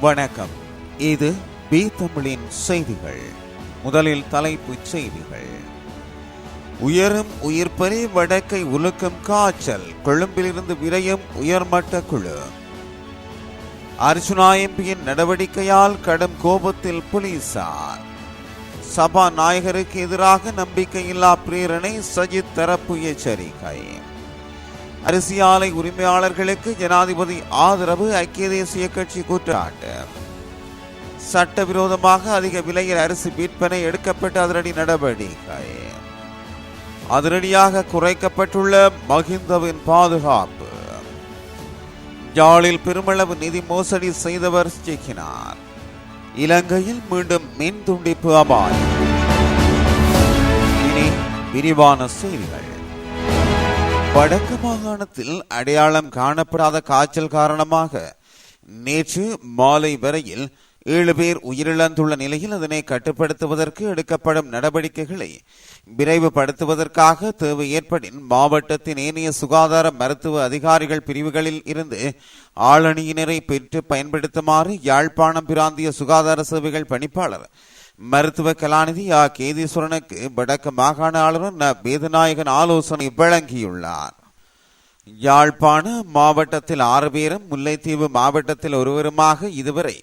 வணக்கம். இது பி தமிழின் செய்திகள். முதலில் தலைப்புச் செய்திகள். உயரும் உயிர்ப்பலி, வடக்கை உலுக்கும் காய்ச்சல், கொழும்பிலிருந்து விரையும் உயர்மட்ட குழு. அர்ச்சுனா எம்பியின் நடவடிக்கையால் கடும் கோபத்தில் போலீசார். சபாநாயகருக்கு எதிராக நம்பிக்கையில்லா பிரேரணை, சஜித் தரப்பு எச்சரிக்கை. அரிசி ஆலை உரிமையாளர்களுக்கு ஜனாதிபதி ஆதரவு, ஐக்கிய தேசிய கட்சி குற்றச்சாட்டு. சட்டவிரோதமாக அதிக விலையில் அரிசி விற்பனை, எடுக்கப்பட்ட அதிரடி நடவடிக்கை. அதிரடியாக குறைக்கப்பட்டுள்ள மஹிந்தவின் பாதுகாப்பு. யாழில் பெருமளவு நிதி மோசடி செய்தவர் சிக்கினார். இலங்கையில் மீண்டும் மின் துண்டிப்பு அபாயம். இனி விரிவான செய்திகள். வடக்கு மாகாணத்தில் அடையாளம் காணப்படாத காய்ச்சல் காரணமாக நேற்று மாலை வரையில் 7 பேர் உயிரிழந்துள்ள நிலையில் அதனை கட்டுப்படுத்துவதற்கு எடுக்கப்படும் நடவடிக்கைகளை விரைவுபடுத்துவதற்காக தேவை ஏற்படின் மாவட்டத்தின் ஏனைய சுகாதார மருத்துவ அதிகாரிகள் பிரிவுகளில் இருந்து ஆளணியினரை பெற்று பயன்படுத்துமாறு யாழ்ப்பாணம் பிராந்திய சுகாதார சேவைகள் பணிப்பாளர் மருத்துவ கலாநிதி கேதீஸ்வரனுக்கு வடக்கு மாகாண ஆளுநர் வேதநாயகன் ஆலோசனை வழங்கியுள்ளார். யாழ்ப்பாண மாவட்டத்தில் 6 பேரும், முல்லைத்தீவு மாவட்டத்தில் ஒருவருமாக இதுவரை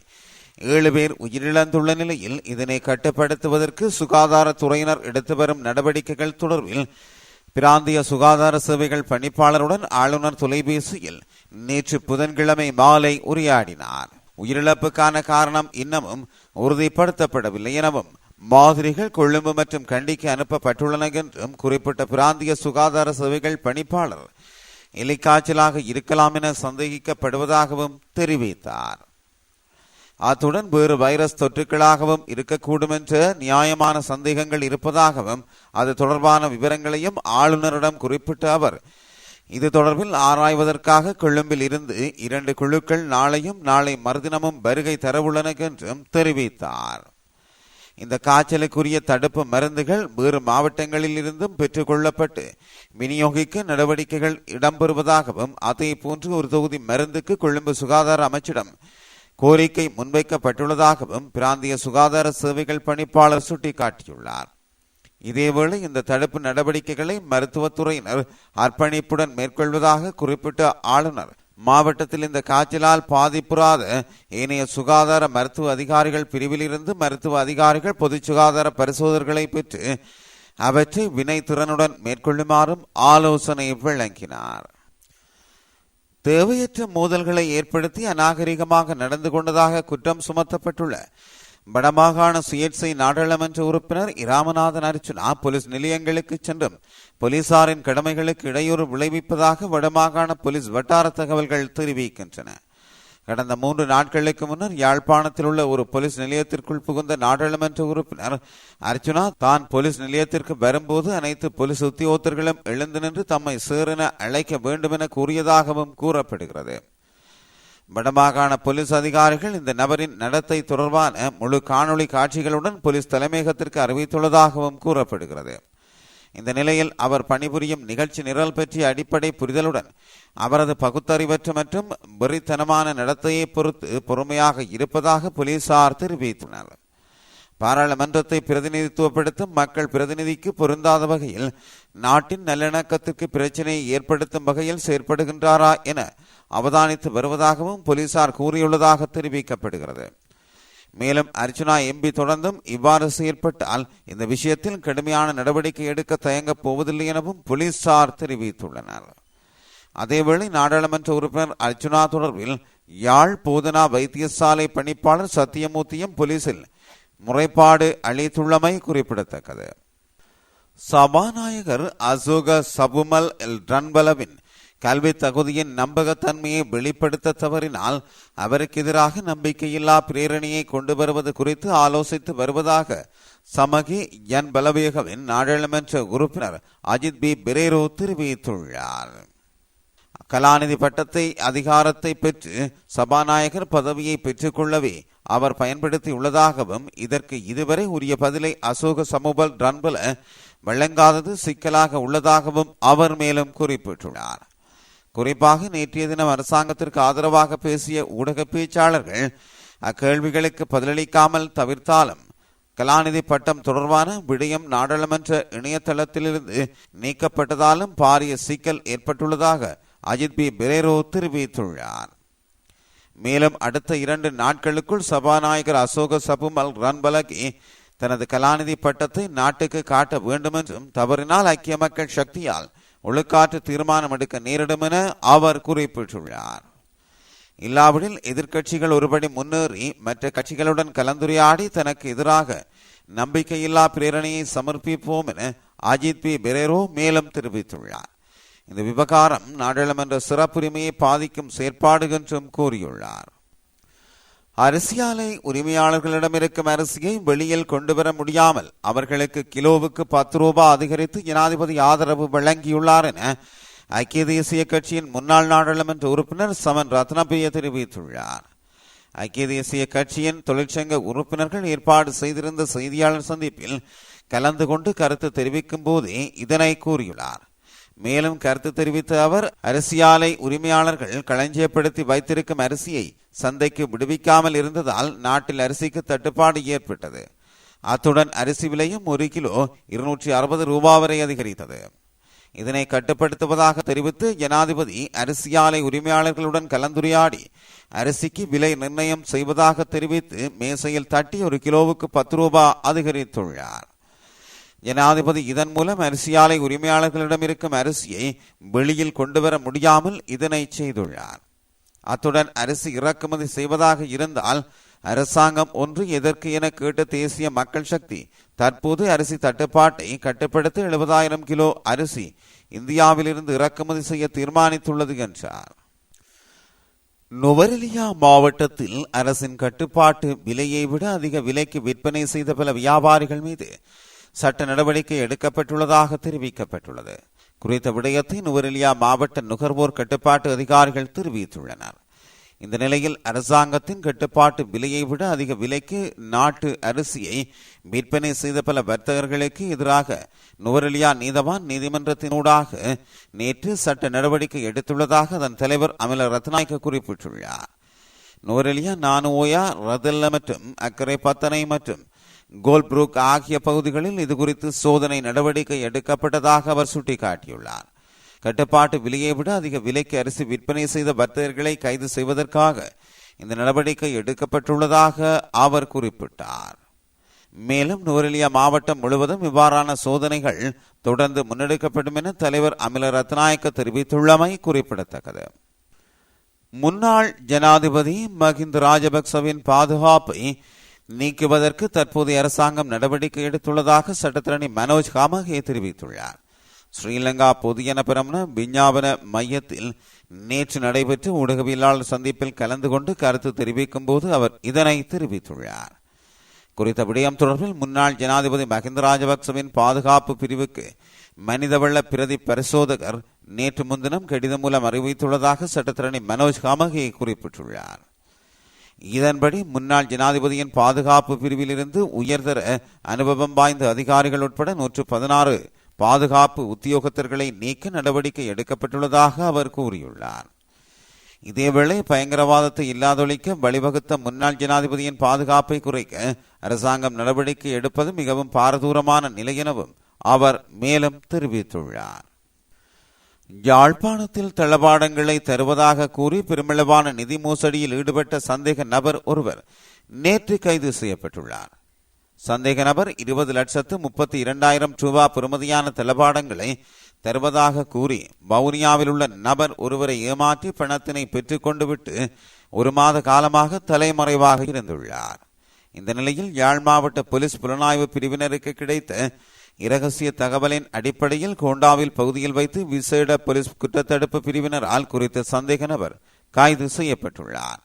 7 பேர் உயிரிழந்துள்ள நிலையில் இதனை கட்டுப்படுத்துவதற்கு சுகாதாரத்துறையினர் எடுத்து வரும் நடவடிக்கைகள் தொடர்பில் பிராந்திய சுகாதார சேவைகள் பணிப்பாளருடன் ஆளுநர் தொலைபேசியில் நேற்று புதன்கிழமை மாலை உரையாடினார். உயிரிழப்புக்கான காரணம் இன்னமும் உறுதிப்படுத்தப்படவில்லை எனவும் மாதிரிகள் கொழும்பு மற்றும் கண்டிக்கு அனுப்பப்பட்டுள்ளன என்றும் குறிப்பிட்ட பிராந்திய சுகாதார சேவைகள் பணிப்பாளர் எலிக்காய்ச்சலாக இருக்கலாம் என சந்தேகிக்கப்படுவதாகவும் தெரிவித்தார். அத்துடன் வேறு வைரஸ் தொற்றுக்களாகவும் இருக்கக்கூடும் என்ற நியாயமான சந்தேகங்கள் இருப்பதாகவும் அது தொடர்பான விவரங்களையும் ஆளுநரிடம் குறிப்பிட்ட அவர் இது தொடர்பில் ஆராய்வதற்காக கொழும்பில் இருந்து 2 குழுக்கள் நாளையும் நாளை மறுதினமும் வருகை தரவுள்ளன என்றும் தெரிவித்தார். இந்த காய்ச்சலுக்குரிய தடுப்பு மருந்துகள் வேறு மாவட்டங்களில் இருந்தும் பெற்றுக் கொள்ளப்பட்டு விநியோகிக்க நடவடிக்கைகள் இடம்பெறுவதாகவும் அதே போன்று ஒரு தொகுதி மருந்துக்கு கொழும்பு சுகாதார அமைச்சிடம் கோரிக்கை முன்வைக்கப்பட்டுள்ளதாகவும் பிராந்திய சுகாதார சேவைகள் பணிப்பாளர் சுட்டிக்காட்டியுள்ளார். இதேவேளை இந்த தடுப்பு நடவடிக்கைகளை மருத்துவத்துறையினர் அர்ப்பணிப்புடன் மேற்கொள்வதாக குறிப்பிட்ட ஆளுநர் மாவட்டத்தில் இந்த காய்ச்சலால் பாதிப்புறாத ஏனைய சுகாதார மருத்துவ அதிகாரிகள் பிரிவிலிருந்து மருத்துவ அதிகாரிகள் பொது சுகாதார பரிசோதனைகளை பெற்று அவற்றை வினைத்திறனுடன் மேற்கொள்ளுமாறும் ஆலோசனை வழங்கினார். தேவையற்ற மோதல்களை ஏற்படுத்தி அநாகரிகமாக நடந்து கொண்டதாக குற்றம் சுமத்தப்பட்டுள்ள வடமாகாண சுயேட்சை நாடாளுமன்ற உறுப்பினர் இராமநாதன் அர்ச்சுனா போலீஸ் நிலையங்களுக்கு சென்றும் போலீசாரின் கடமைகளுக்கு இடையூறு விளைவிப்பதாக வடமாகாண போலீஸ் வட்டார தகவல்கள் தெரிவிக்கின்றன. கடந்த 3 நாட்களுக்கு முன்னர் யாழ்ப்பாணத்தில் உள்ள ஒரு போலீஸ் நிலையத்திற்குள் புகுந்த நாடாளுமன்ற உறுப்பினர் அர்ச்சுனா தான் போலீஸ் நிலையத்திற்கு வரும்போது அனைத்து போலீஸ் உத்தியோகத்தர்களும் எழுந்து நின்று தம்மை சேரென அழைக்க வேண்டும் என கூறியதாகவும் கூறப்படுகிறது. வடமாகாண போலீஸ் அதிகாரிகள் இந்த நபரின் நடத்தை தொடர்பான முழு காணொளி காட்சிகளுடன் போலீஸ் தலைமையகத்திற்கு அறிவித்துள்ளதாகவும் கூறப்படுகிறது. இந்த நிலையில் அவர் பணிபுரியும் நிகழ்ச்சி நிரல் பற்றிய அடிப்படை புரிதலுடன் அவரது பகுத்தறிவற்ற மற்றும் வெறித்தனமான நடத்தையை பொறுத்து பொறுமையாக இருப்பதாக போலீசார் தெரிவித்தனர். பாராளுமன்றத்தை பிரதிநிதித்துவப்படுத்தும் மக்கள் பிரதிநிதிக்கு பொருந்தாத வகையில் நாட்டின் நல்லிணக்கத்திற்கு பிரச்சினையை ஏற்படுத்தும் வகையில் செயற்படுகின்றாரா என அவதானித்து வருவதாகவும் போலீசார் கூறியுள்ளதாக தெரிவிக்கப்படுகிறது. மேலும் அர்ச்சுனா எம்பி தொடர்ந்தும் இவ்வாறு செயற்பட்டால் இந்த விஷயத்தில் கடுமையான நடவடிக்கை எடுக்க தயங்கப் போவதில்லை எனவும் போலீசார் தெரிவித்துள்ளனர். அதேவேளை நாடாளுமன்ற உறுப்பினர் அர்ச்சுனா தொடர்பில் யாழ் போதனா வைத்தியசாலை பணிப்பாளர் சத்தியமூர்த்தியும் போலீசில் முறைப்பாடு அளித்துள்ளமை குறிப்பிடத்தக்கது. சபாநாயகர் அசோக சபுமல் ரன்பலவின் கல்வி தகுதியின் நம்பகத்தன்மையை வெளிப்படுத்த தவறினால் அவருக்கு எதிராக நம்பிக்கையில்லா பிரேரணையை கொண்டு வருவது குறித்து ஆலோசித்து வருவதாக சமகி என் பலவேகவின் நாடாளுமன்ற உறுப்பினர் அஜித் பி பெரேரோ தெரிவித்துள்ளார். கலாநிதி பட்டத்தை அதிகாரத்தை பெற்று சபாநாயகர் பதவியை பெற்றுக்கொள்ளவே அவர் பயன்படுத்தி உள்ளதாகவும் இதற்கு இதுவரை உரிய பதிலை அசோக சமுபல் ரன்பல வழங்காதது சிக்கலாக உள்ளதாகவும் அவர் மேலும் குறிப்பிட்டுள்ளார். குறிப்பாக நேற்றைய தினம் அரசாங்கத்திற்கு ஆதரவாக பேசிய ஊடக பேச்சாளர்கள் அக்கேள்விகளுக்கு பதிலளிக்காமல் தவிர்த்தாலும் கலாநிதி பட்டம் தொடர்பான விடயம் நாடாளுமன்ற இணையதளத்திலிருந்து நீக்கப்பட்டதாலும் பாரிய சிக்கல் ஏற்பட்டுள்ளதாக அஜித் பி பெரேரோ தெரிவித்துள்ளார். மேலும் அடுத்த 2 நாட்களுக்குள் சபாநாயகர் அசோக சபுமல் ரன்பலகி தனது கலாநிதி பட்டத்தை நாட்டுக்கு காட்ட வேண்டும் என்றும், தவறினால் ஐக்கிய மக்கள் சக்தியால் ஒழுக்காற்று தீர்மானம் எடுக்க நேரிடும் என அவர் குறிப்பிட்டுள்ளார். இல்லாவிடில் எதிர்க்கட்சிகள் ஒருபடி முன்னேறி மற்ற கட்சிகளுடன் கலந்துரையாடி தனக்கு எதிராக நம்பிக்கையில்லா பிரேரணையை சமர்ப்பிப்போம் என அஜித் பி பெரேரோ மேலும் தெரிவித்துள்ளார். இந்த விவகாரம் நாடாளுமன்ற சிறப்புரிமையை பாதிக்கும் செயற்பாடு என்றும் கூறியுள்ளார். அரிசியாலை உரிமையாளர்களிடம் இருக்கும் அரிசியை வெளியில் கொண்டுவர முடியாமல் அவர்களுக்கு கிலோவுக்கு 10 ரூபாய் அதிகரித்து ஜனாதிபதி ஆதரவு வழங்கியுள்ளார் என ஐக்கிய தேசிய கட்சியின் முன்னாள் நாடாளுமன்ற உறுப்பினர் சமன் ரத்னபிரிய தெரிவித்துள்ளார். ஐக்கிய தேசிய கட்சியின் தொழிற்சங்க உறுப்பினர்கள் ஏற்பாடு செய்திருந்த செய்தியாளர் சந்திப்பில் கலந்து கொண்டு கருத்து தெரிவிக்கும் போதே இதனை கூறியுள்ளார். மேலும் கருத்து தெரிவித்த அவர், அரிசியாலை உரிமையாளர்கள் களஞ்சியப்படுத்தி வைத்திருக்கும் அரிசியை சந்தைக்கு விடுவிக்காமல் இருந்ததால் நாட்டில் அரிசிக்கு தட்டுப்பாடு ஏற்பட்டது. அத்துடன் அரிசி விலையும் 1 கிலோ 260 ரூபாய் வரை அதிகரித்தது. இதனை கட்டுப்படுத்துவதாக தெரிவித்து ஜனாதிபதி அரிசியாலை உரிமையாளர்களுடன் கலந்துரையாடி அரிசிக்கு விலை நிர்ணயம் செய்வதாக தெரிவித்து மேசையில் தட்டி 1 கிலோவுக்கு 10 ரூபாய் அதிகரித்துள்ளார். ஜனாதிபதி இதன் மூலம் அரிசியாலை உரிமையாளர்களிடம் இருக்கும் அரிசியை வெளியில் கொண்டுவர முடியாமல் இதனை செய்துள்ளார். அத்துடன் அரிசி இறக்குமதி செய்வதாக இருந்தால் அரசாங்கம் ஒன்று எதற்கு என கேட்ட தேசிய மக்கள் சக்தி தற்போது அரிசி தட்டுப்பாட்டை கட்டுப்படுத்த 70,000 கிலோ அரிசி இந்தியாவிலிருந்து இறக்குமதி செய்ய தீர்மானித்துள்ளது என்றார். நுவரெலியா மாவட்டத்தில் அரசின் கட்டுப்பாட்டு விலையை விட அதிக விலைக்கு விற்பனை செய்த பல வியாபாரிகள் மீது சட்ட நடவடிக்கை எடுக்கப்பட்டுள்ளதாக தெரிவிக்கப்பட்டுள்ளது. குறித்த விடயத்தை நுவரெலியா மாவட்ட நுகர்வோர் கட்டுப்பாட்டு அதிகாரிகள் தெரிவித்துள்ளனர். இந்த நிலையில் அரசாங்கத்தின் கட்டுப்பாட்டு விலையை விட அதிக விலைக்கு நாட்டு அரிசியை விற்பனை செய்த பல வர்த்தகர்களுக்கு எதிராக நுவரெலியா நீதவான் நீதிமன்றத்தினூடாக நேற்று சட்ட நடவடிக்கை எடுத்துள்ளதாக அதன் தலைவர் அமில ரத்நாயக்க குறிப்பிட்டுள்ளார். நுவரெலியா, நானுஓயா, ரதல்ல மற்றும் அக்கரை பத்தனை மற்றும் கோல்புரூக் ஆகிய பகுதிகளில் இதுகுறித்து சோதனை நடவடிக்கை எடுக்கப்பட்டதாக அவர் சுட்டிக்காட்டியுள்ளார். கட்டுப்பாட்டு விலையை விட அதிக விலைக்கு அரிசி விற்பனை செய்த வர்த்தகர்களை கைது செய்வதற்காக இந்த நடவடிக்கை எடுக்கப்பட்டுள்ளதாக அவர் குறிப்பிட்டார். மேலும் நுவரெலியா மாவட்டம் முழுவதும் இவ்வாறான சோதனைகள் தொடர்ந்து முன்னெடுக்கப்படும் என தலைவர் அமில ரத்நாயக்க தெரிவித்துள்ளமை குறிப்பிடத்தக்கது. முன்னாள் ஜனாதிபதி மஹிந்த ராஜபக்சவின் பாதுகாப்பை நீக்குவதற்கு தற்போதைய அரசாங்கம் நடவடிக்கை எடுத்துள்ளதாக சட்டத்தரணி மனோஜ் காமகே தெரிவித்துள்ளார். ஸ்ரீலங்கா பொதுஜன பெரமுன விஞ்ஞாபன மையத்தில் நேற்று நடைபெற்ற ஊடகவியலாளர் சந்திப்பில் கலந்து கொண்டு கருத்து தெரிவிக்கும் போது அவர் இதனை தெரிவித்துள்ளார். குறித்த விடயம் தொடர்பில் முன்னாள் ஜனாதிபதி மஹிந்த ராஜபக்சவின் பாதுகாப்பு பிரிவுக்கு மனிதவள பிரதி பரிசோதகர் நேற்று முன்தினம் கடிதம் மூலம் அறிவித்துள்ளதாக சட்டத்தரணி மனோஜ் காமகே குறிப்பிட்டுள்ளார். இதன்படி முன்னாள் ஜனாதிபதியின் பாதுகாப்பு பிரிவிலிருந்து உயர்தர அனுபவம் வாய்ந்த அதிகாரிகள் உட்பட 116 பாதுகாப்பு உத்தியோகத்தர்களை நீக்க நடவடிக்கை எடுக்கப்பட்டுள்ளதாக அவர் கூறியுள்ளார். இதேவேளை பயங்கரவாதத்தை இல்லாதொழிக்க வழிவகுத்த முன்னாள் ஜனாதிபதியின் பாதுகாப்பை குறைக்க அரசாங்கம் நடவடிக்கை எடுப்பது மிகவும் பாரதூரமான நிலை எனவும் அவர் மேலும் தெரிவித்துள்ளார். யாழ்ப்பாணத்தில் தளபாடங்களை தருவதாக கூறி பெருமளவான நிதி மோசடியில் ஈடுபட்ட சந்தேக நபர் ஒருவர் நேற்று கைது செய்யப்பட்டுள்ளார். சந்தேக நபர் 20,32,000 ரூபாய் பெறுமதியான தளபாடங்களை தருவதாக கூறி வவுனியாவில் உள்ள நபர் ஒருவரை ஏமாற்றி பணத்தினை பெற்றுக்கொண்டு விட்டு 1 மாத காலமாக தலைமறைவாக இருந்துள்ளார். இந்த நிலையில் யாழ் மாவட்ட போலீஸ் புலனாய்வு பிரிவினருக்கு கிடைத்த இரகசிய தகவலின் அடிப்படையில் கோண்டாவில் பகுதியில் வைத்து விசேட போலீஸ் குற்றத்தடுப்பு பிரிவினரால் குறித்த சந்தேக நபர் கைது செய்யப்பட்டுள்ளார்.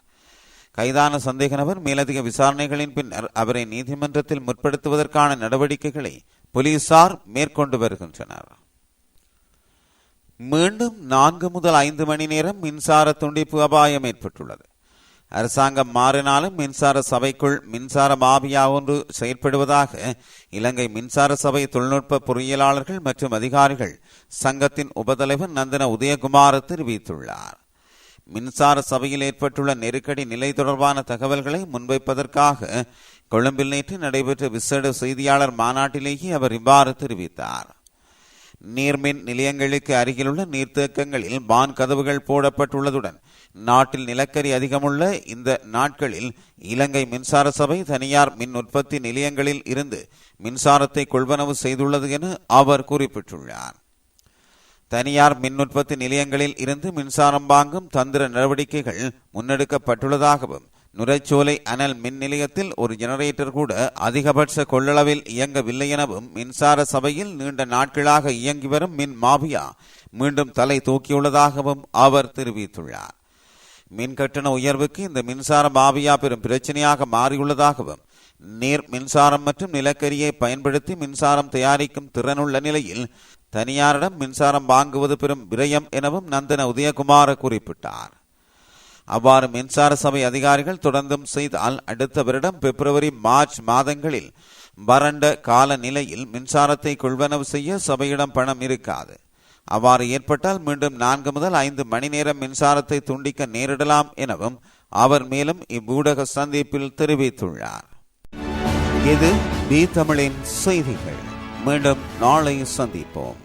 கைதான சந்தேக நபர் மேலதிக விசாரணைகளின் பின்னர் அவரை நீதிமன்றத்தில் முற்படுத்துவதற்கான நடவடிக்கைகளை போலீசார் மேற்கொண்டு வருகின்றனர். மீண்டும் 4 முதல் 5 மணி நேரம் மின்சார துண்டிப்பு அபாயம் ஏற்பட்டுள்ளது. அரசாங்கம் மாறினாலும் மின்சார சபைக்குள் மின்சார மாபியா ஒன்று செயற்படுவதாக இலங்கை மின்சார சபை தொழில்நுட்ப பொறியியலாளர்கள் மற்றும் அதிகாரிகள் சங்கத்தின் உபதலைவர் நந்தன உதயகுமார் தெரிவித்துள்ளார். மின்சார சபையில் ஏற்பட்டுள்ள நெருக்கடி நிலை தொடர்பான தகவல்களை முன்வைப்பதற்காக கொழும்பில் நேற்று நடைபெற்ற விசேட செய்தியாளர் மாநாட்டிலேயே அவர் இவ்வாறு தெரிவித்தார். நீர்மின் நிலையங்களுக்கு அருகிலுள்ள நீர்த்தேக்கங்களில் வான் கதவுகள் போடப்பட்டுள்ளதுடன் நாட்டில் நிலக்கரி அதிகமுள்ள இந்த நாட்களில் இலங்கை மின்சார சபை தனியார் மின் உற்பத்தி நிலையங்களில் இருந்து மின்சாரத்தை கொள்வனவு செய்துள்ளது என அவர் குறிப்பிட்டுள்ளார். தனியார் மின் உற்பத்தி நிலையங்களில் இருந்து மின்சாரம் வாங்கும் தந்திர நடவடிக்கைகள் முன்னெடுக்கப்பட்டுள்ளதாகவும் நுரைச்சோலை அனல் மின் நிலையத்தில் ஒரு ஜெனரேட்டர் கூட அதிகபட்ச கொள்ளளவில் இயங்கவில்லை எனவும் மின்சார சபையில் நீண்ட நாட்களாக இயங்கி வரும் மின் மாபியா மீண்டும் தலை தூக்கியுள்ளதாகவும் அவர் தெரிவித்துள்ளார். மின் கட்டண உயர்வுக்கு இந்த மின்சார மாபியா பெரும் பிரச்சனையாக மாறியுள்ளதாகவும் நீர் மின்சாரம் மற்றும் நிலக்கரியை பயன்படுத்தி மின்சாரம் தயாரிக்கும் திறனுள்ள நிலையில் தனியாரிடம் மின்சாரம் வாங்குவது பெரும் விரயம் எனவும் நந்தன உதயகுமார குறிப்பிட்டார். அவ்வாறு மின்சார சபை அதிகாரிகள் தொடர்ந்தும் செய்தால் அடுத்த வருடம் பிப்ரவரி மார்ச் மாதங்களில் வறண்ட கால நிலையில் மின்சாரத்தை கொள்வனவு செய்ய சபையிடம் பணம் இருக்காது. அவ்வாறு ஏற்பட்டால் மீண்டும் 4 முதல் 5 மணி நேரம் மின்சாரத்தை துண்டிக்க நேரிடலாம் எனவும் அவர் மேலும் இவ்வூடக சந்திப்பில் தெரிவித்துள்ளார். இது பி தமிழின் செய்திகள். மீண்டும் நாளை சந்திப்போம்.